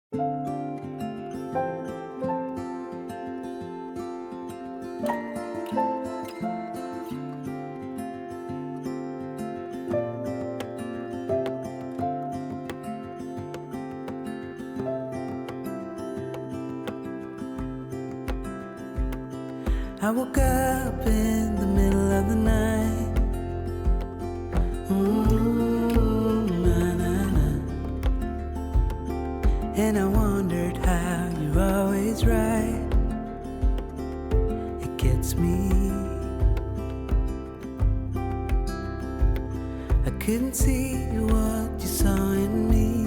I woke up in the middle of the night. Na-na-na. And I wondered how you're always right. It gets me. I couldn't see what you saw in me.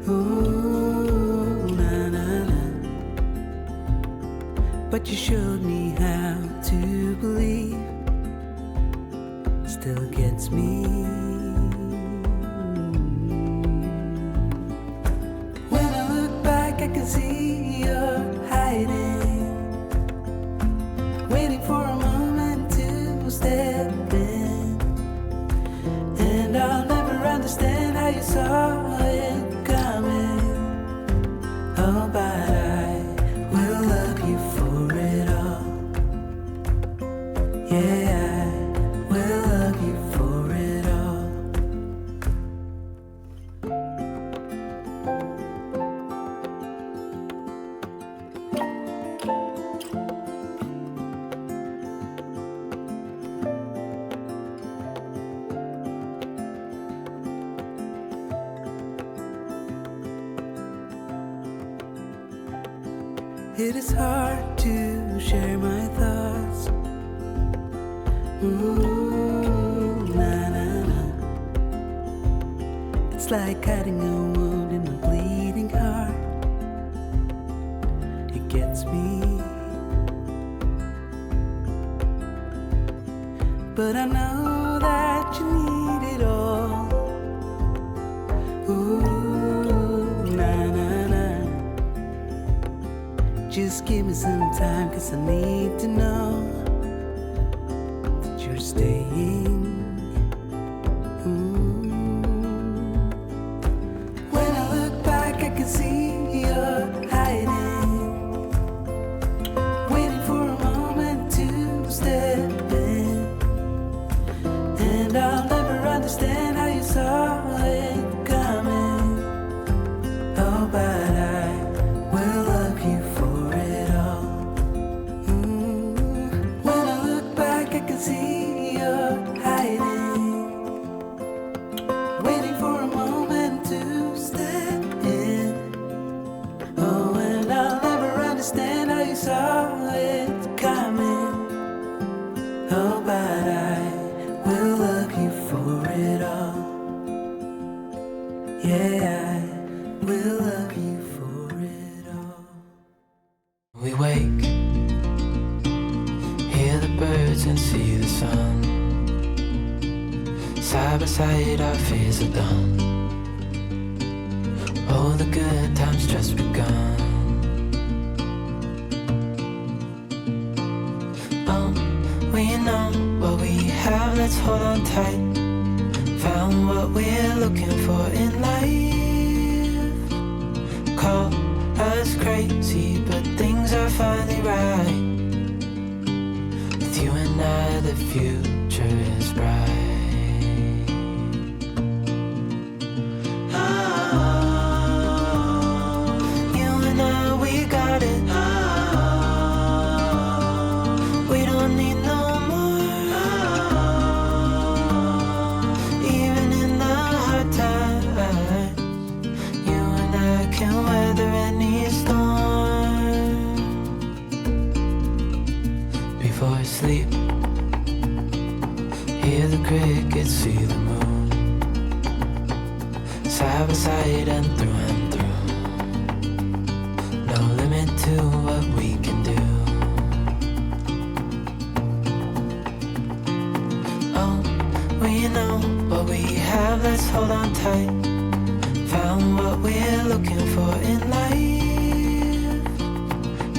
Ooh, na-na-na. But you showed me how to believe. Still gets me. When I look back, I can see you're hiding, waiting for a moment to step in. And I'll never understand how you saw it coming. Oh, but I will love you for it all. Yeah, I will love you for it all. It is hard to share my thoughts. Ooh, na-na-na. It's like cutting a wound in a bleeding heart. It gets me. But I know that you need it all. Ooh, na-na-na. Just give me some time, 'cause I need to know that you're staying. When I look back, I can see you're hiding, waiting for a moment to step in. And I'll never understand how you saw it coming. Oh, but I will love you for it all. When I look back, I can see you're hiding, waiting for a moment to step in. Oh, and I'll never understand how you saw it coming. Oh, but I will love you for it all. Yeah, I will love you for it all. We wake, hear the birds and see the sun. Side by side our fears are done. Oh, the good times just begun. We know what we have, let's hold on tight. Found what we're looking for in life. Call us crazy, but things are finally right. With you and I, the future is bright. Oh, you and I, we got it. We don't need no more. Even in the hard times, you and I can weather any storm. Before I sleep, hear the crickets, see the moon. Side by side and through. No limit to what we can do. Oh, we know what we have, let's hold on tight. Found what we're looking for in life.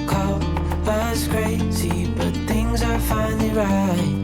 Call us crazy, but things are finally right.